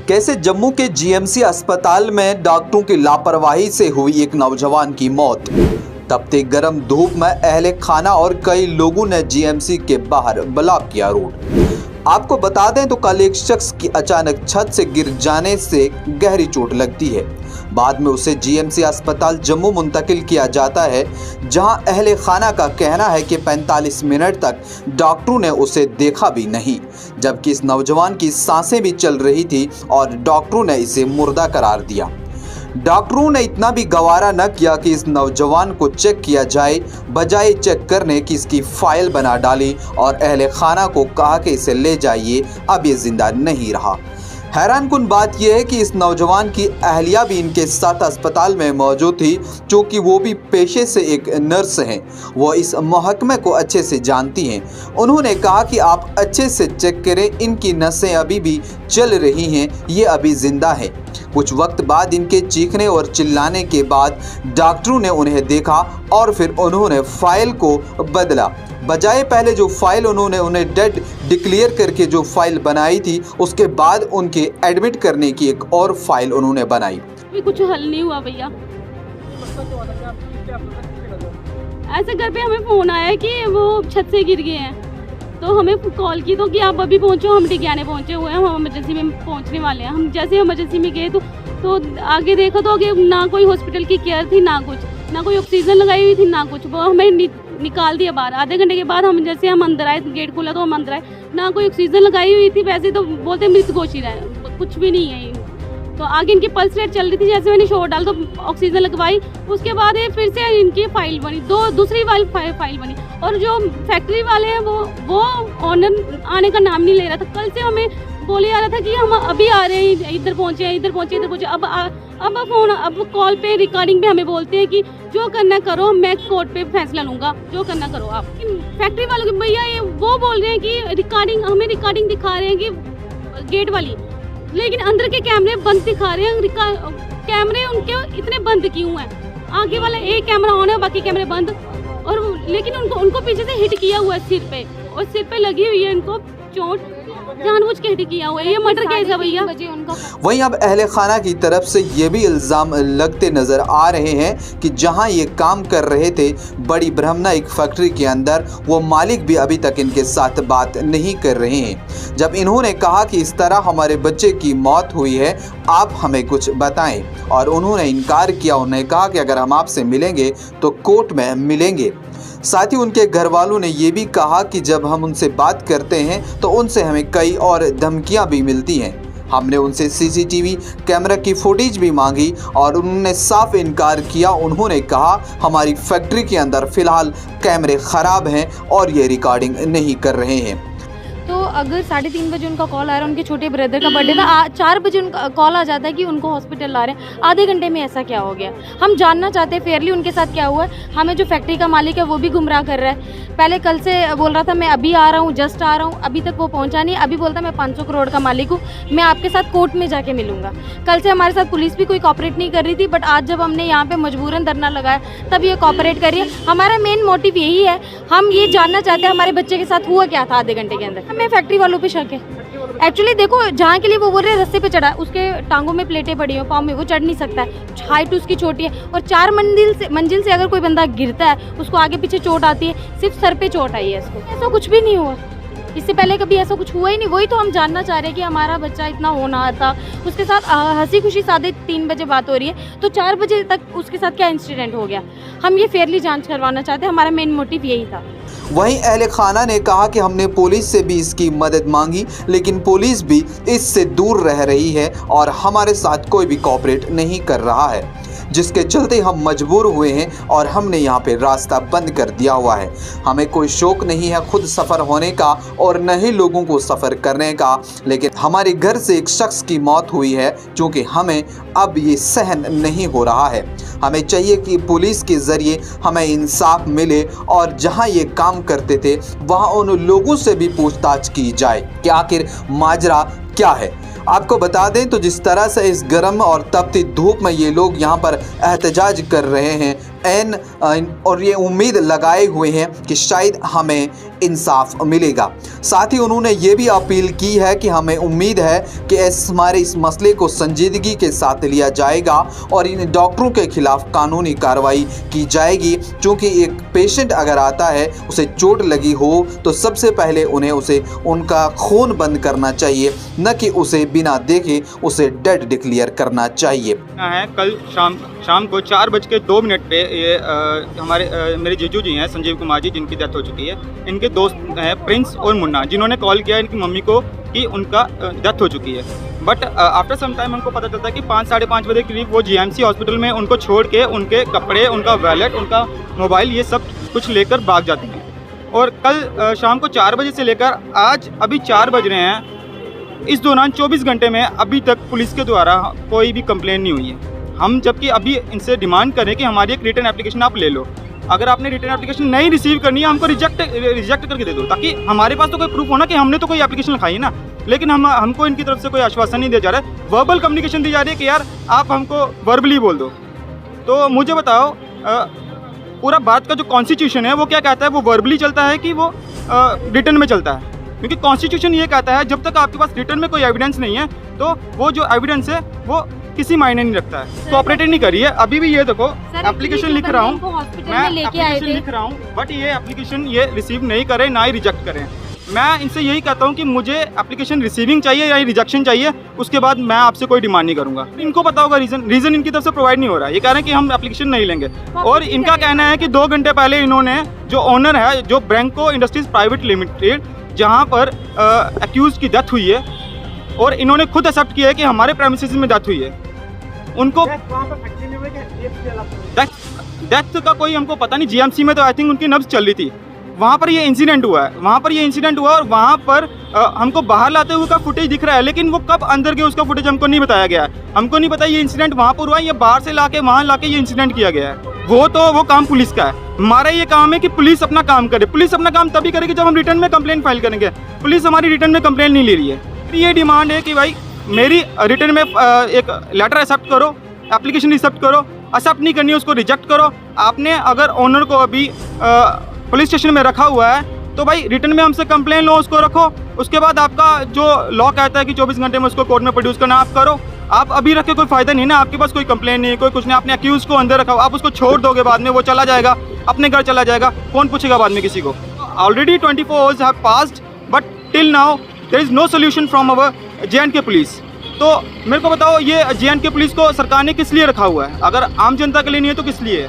कैसे जम्मू के जीएमसी अस्पताल में डॉक्टरों की लापरवाही से हुई एक नौजवान की मौत। तपती गर्म धूप में अहले खाना और कई लोगों ने जीएमसी के बाहर ब्लॉक किया रोड। आपको बता दें तो कल एक शख्स की अचानक छत से गिर जाने से गहरी चोट लगती है। बाद में उसे जीएमसी अस्पताल जम्मू मुंतकिल किया जाता है, जहां अहले खाना का कहना है कि 45 मिनट तक डॉक्टरों ने उसे देखा भी नहीं, जबकि इस नौजवान की सांसें भी चल रही थी और डॉक्टरों ने इसे मुर्दा करार दिया। डॉक्टरों ने इतना भी गवारा न किया कि इस नौजवान को चेक किया जाए, बजाय चेक करने की इसकी फाइल बना डाली और अहले खाना को कहा कि इसे ले जाइए, अब ये जिंदा नहीं रहा। हैरानकुन बात यह है कि इस नौजवान की अहलिया भी इनके साथ अस्पताल में मौजूद थी, क्योंकि वो भी पेशे से एक नर्स हैं। वो इस महकमे को अच्छे से जानती हैं। उन्होंने कहा कि आप अच्छे से चेक करें, इनकी नसें अभी भी चल रही हैं, ये अभी जिंदा हैं। कुछ वक्त बाद इनके चीखने और चिल्लाने के बाद डॉक्टरों ने उन्हें देखा और फिर उन्होंने फाइल को बदला। बजाय पहले जो फाइल उन्होंने उन्हें डेड डिक्लेयर करके जो फाइल बनाई थी, उसके बाद उनके एडमिट करने की एक और फाइल उन्होंने बनाई। कुछ हल नहीं हुआ भैया। ऐसे घर पे हमें फोन आया कि वो छत से गिर गए हैं, तो हमें कॉल की तो कि आप अभी पहुंचो, हम टिकियाने पहुंचे हुए हैं, हम इमरजेंसी में पहुंचने वाले हैं। हम जैसे इमरजेंसी में गए तो आगे देखो तो आगे ना कोई हॉस्पिटल की केयर थी, ना कुछ, ना कोई ऑक्सीजन लगाई हुई थी, ना कुछ। वो हमें निकाल दिया बाहर। आधे घंटे के बाद हम अंदर आए, गेट खोला तो हम अंदर आए, ना कोई ऑक्सीजन लगाई हुई थी। वैसे तो बोलते मृत घोषित है, कुछ भी नहीं है। तो आगे इनकी पल्स रेट चल रही थी, जैसे मैंने शॉट डाल तो ऑक्सीजन लगवाई, उसके बाद ये फिर से इनकी फाइल बनी, दूसरी फाइल बनी। और जो फैक्ट्री वाले हैं वो ऑनर आने का नाम नहीं ले रहा था। कल से हमें बोले आ रहा था कि हम अभी आ रहे हैं, इधर पहुंचे। अब कॉल पे रिकॉर्डिंग पे हमें बोलते हैं कि जो करना करो, मैं कोर्ट पे फैसला लूंगा, जो करना करो आप। फैक्ट्री वालों के भैया ये वो बोल रहे हैं कि हमें रिकॉर्डिंग दिखा रहे हैं कि गेट वाली, लेकिन अंदर के कैमरे बंद दिखा रहे हैं। कैमरे उनके इतने बंद क्यों हैं? आगे वाला एक कैमरा ऑन है, बाकी कैमरे बंद। और लेकिन उनको पीछे से हिट किया हुआ है सिर पे, और सिर पे लगी हुई है इनको चोट, जानबूझ के हिट किया हुआ है। ये मर्डर केस है भैया। वहीं अब अहले खाना की तरफ से ये भी इल्ज़ाम लगते नजर आ रहे हैं कि जहां ये काम कर रहे थे बड़ी ब्रह्मना एक फैक्ट्री के अंदर, वो मालिक भी अभी तक इनके साथ बात नहीं कर रहे हैं। जब इन्होंने कहा कि इस तरह हमारे बच्चे की मौत हुई है, आप हमें कुछ बताएं, और उन्होंने इनकार किया। उन्होंने कहा कि अगर हम आपसे मिलेंगे तो कोर्ट में मिलेंगे। साथ ही उनके घर वालों ने ये भी कहा कि जब हम उनसे बात करते हैं तो उनसे हमें कई और धमकियां भी मिलती हैं। हमने उनसे सीसीटीवी कैमरा की फुटेज भी मांगी और उन्होंने साफ इनकार किया। उन्होंने कहा हमारी फैक्ट्री के अंदर फ़िलहाल कैमरे ख़राब हैं और ये रिकॉर्डिंग नहीं कर रहे हैं। तो अगर 3:30 बजे उनका कॉल आ रहा है, उनके छोटे ब्रदर का बर्थडे था, 4 बजे उनका कॉल आ जाता है कि उनको हॉस्पिटल ला रहे हैं। आधे घंटे में ऐसा क्या हो गया? हम जानना चाहते हैं फेयरली उनके साथ क्या हुआ है। हमें जो फैक्ट्री का मालिक है वो भी गुमराह कर रहा है। पहले कल से बोल रहा था मैं अभी आ रहा हूँ, जस्ट आ रहा हूँ, अभी तक वो पहुँचा नहीं। अभी बोलता मैं 500 करोड़ का मालिक हूँ, मैं आपके साथ कोर्ट में जाके मिलूंगा। कल से हमारे साथ पुलिस भी कोई कॉपरेट नहीं कर रही थी, बट आज जब हमने यहाँ पे मजबूरन धरना लगाया तब ये कॉपरेट कर रही है। हमारा मेन मोटिव यही है, हम ये जानना चाहते हैं हमारे बच्चे के साथ हुआ क्या था आधे घंटे के अंदर। हमें फैक्ट्री वालों पे शक है। एक्चुअली देखो, जहाँ के लिए वो बोल रहे हैं रस्ते पे चढ़ा, उसके टांगों में प्लेटें पड़ी हो, पाँव में, वो चढ़ नहीं सकता है। हाइट उसकी छोटी है, और 4 मंजिल से अगर कोई बंदा गिरता है उसको आगे पीछे चोट आती है, सिर्फ सर पे चोट आई है इसको। ऐसा कुछ भी नहीं हुआ, इससे पहले कभी ऐसा कुछ हुआ ही नहीं। वही तो हम जानना चाह रहे हैं कि हमारा बच्चा इतना होना था, उसके साथ हंसी खुशी 3:30 बजे बात हो रही है, तो 4 बजे तक उसके साथ क्या इंसिडेंट हो गया? हम ये फेयरली जांच करवाना चाहते हैं, हमारा मेन मोटिव यही था। वहीं अहले खाना ने कहा कि हमने पुलिस से भी इसकी मदद मांगी, लेकिन पुलिस भी इससे दूर रह रही है और हमारे साथ कोई भी कोऑपरेट नहीं कर रहा है, जिसके चलते हम मजबूर हुए हैं और हमने यहाँ पे रास्ता बंद कर दिया हुआ है। हमें कोई शौक नहीं है खुद सफ़र होने का और न ही लोगों को सफ़र करने का, लेकिन हमारे घर से एक शख्स की मौत हुई है, क्योंकि हमें अब ये सहन नहीं हो रहा है। हमें चाहिए कि पुलिस के ज़रिए हमें इंसाफ मिले और जहाँ ये काम करते थे वहाँ उन लोगों से भी पूछताछ की जाए कि आखिर माजरा क्या है। आपको बता दें तो जिस तरह से इस गर्म और तपती धूप में ये लोग यहाँ पर एहतजाज कर रहे हैं, और ये उम्मीद लगाए हुए हैं कि शायद हमें इंसाफ मिलेगा। साथ ही उन्होंने ये भी अपील की है कि हमें उम्मीद है कि हमारे इस मसले को संजीदगी के साथ लिया जाएगा और इन डॉक्टरों के खिलाफ कानूनी कार्रवाई की जाएगी, क्योंकि एक पेशेंट अगर आता है उसे चोट लगी हो तो सबसे पहले उन्हें उनका खून बंद करना चाहिए, न कि उसे बिना देखे उसे डेड डिक्लेयर करना चाहिए। है कल शाम को 4:02 पे ये मेरे जीजू जी हैं संजीव कुमार जी, जिनकी डेथ हो चुकी है। इनके दोस्त हैं प्रिंस और मुन्ना, जिन्होंने कॉल किया इनकी मम्मी को कि उनका डेथ हो चुकी है। बट आफ्टर सम टाइम हमको पता चलता है कि 5 साढ़े 5 बजे के करीब वो जीएमसी हॉस्पिटल में उनको छोड़ के उनके कपड़े, उनका वैलेट, उनका मोबाइल, ये सब कुछ लेकर भाग जाते हैं। और कल शाम को 4 बजे से लेकर आज अभी 4 बज रहे हैं, इस दौरान 24 घंटे में अभी तक पुलिस के द्वारा कोई भी कंप्लेंट नहीं हुई है। हम जबकि अभी इनसे डिमांड करें कि हमारी एक रिटर्न एप्लीकेशन आप ले लो। अगर आपने रिटर्न एप्लीकेशन नहीं रिसीव करनी है, हमको रिजेक्ट करके दे दो, ताकि हमारे पास तो कोई प्रूफ हो ना कि हमने तो कोई एप्लीकेशन लिखाई है ना। लेकिन हमको इनकी तरफ से कोई आश्वासन नहीं दिया जा रहा है। वर्बल कम्युनिकेशन दी जा रही है कि यार आप हमको वर्बली बोल दो। तो मुझे बताओ, पूरा भारत का जो कॉन्स्टिट्यूशन है वो क्या कहता है, वो वर्बली चलता है कि वो रिटर्न में चलता है? क्योंकि कॉन्स्टिट्यूशन ये कहता है जब तक आपके पास रिटर्न में कोई एविडेंस नहीं है तो वो जो एविडेंस है वो किसी मायने नहीं रखता है। कोऑपरेट नहीं कर रही है। अभी भी ये देखो एप्लीकेशन लिख रहा हूँ, मैं एप्लीकेशन लिख रहा हूँ, बट ये एप्लीकेशन ये रिसीव नहीं करे, ना ही रिजेक्ट करें। मैं इनसे यही कहता हूँ कि मुझे एप्लीकेशन रिसीविंग चाहिए या रिजेक्शन चाहिए, उसके बाद मैं आपसे कोई डिमांड नहीं करूँगा। इनको पता होगा रीज़न इनकी तरफ से प्रोवाइड नहीं हो रहा है। ये कह रहे हैं कि हम एप्लीकेशन नहीं लेंगे, और इनका कहना है कि 2 घंटे पहले इन्होंने, जो ओनर है, जो ब्रैंको इंडस्ट्रीज प्राइवेट लिमिटेड, जहाँ पर एक्यूज की डेथ हुई है, और इन्होंने खुद एक्सेप्ट किया है कि हमारे प्रेमिसेस में डेथ हुई है, उनको डेथ का कोई हमको पता नहीं। जीएमसी में तो आई थिंक उनकी नब्ज चल रही थी, वहाँ पर ये इंसिडेंट हुआ है, और वहाँ पर हमको बाहर लाते हुए का फुटेज दिख रहा है, लेकिन वो कब अंदर गए उसका फुटेज हमको नहीं बताया गया है। हमको नहीं पता ये इंसिडेंट वहाँ पर हुआ है या बाहर से लाके वहाँ लाके ये इंसिडेंट किया गया है। वो काम पुलिस का है। हमारा ये काम है कि पुलिस अपना काम करे। पुलिस अपना काम तभी करेगी जब हम रिटर्न में कंप्लेंट फाइल करेंगे। पुलिस हमारी रिटर्न में कंप्लेंट नहीं ले रही है। ये डिमांड है कि भाई मेरी रिटर्न में एक लेटर एक्सेप्ट करो, एप्लीकेशन एक्सेप्ट करो, एक्सेप्ट नहीं करनी है उसको रिजेक्ट करो। आपने अगर ओनर को अभी पुलिस स्टेशन में रखा हुआ है तो भाई रिटर्न में हमसे कंप्लेन लो, उसको रखो। उसके बाद आपका जो लॉ कहता है कि 24 घंटे में उसको कोर्ट में प्रोड्यूस करना, आप करो। आप अभी रख के कोई फायदा नहीं ना, आपके पास कोई कंप्लेन नहीं है, कोई कुछ नहीं। आपने अक्यूज को अंदर रखा, आप उसको छोड़ दोगे, बाद में वो चला जाएगा, अपने घर चला जाएगा, कौन पूछेगा बाद में किसी को। Already 24 hours have passed, but till now there is no solution from our J and K police. तो मेरे को बताओ, ये जे.एंड.के पुलिस को सरकार ने किस लिए रखा हुआ है? अगर आम जनता के लिए नहीं है तो किस लिए है?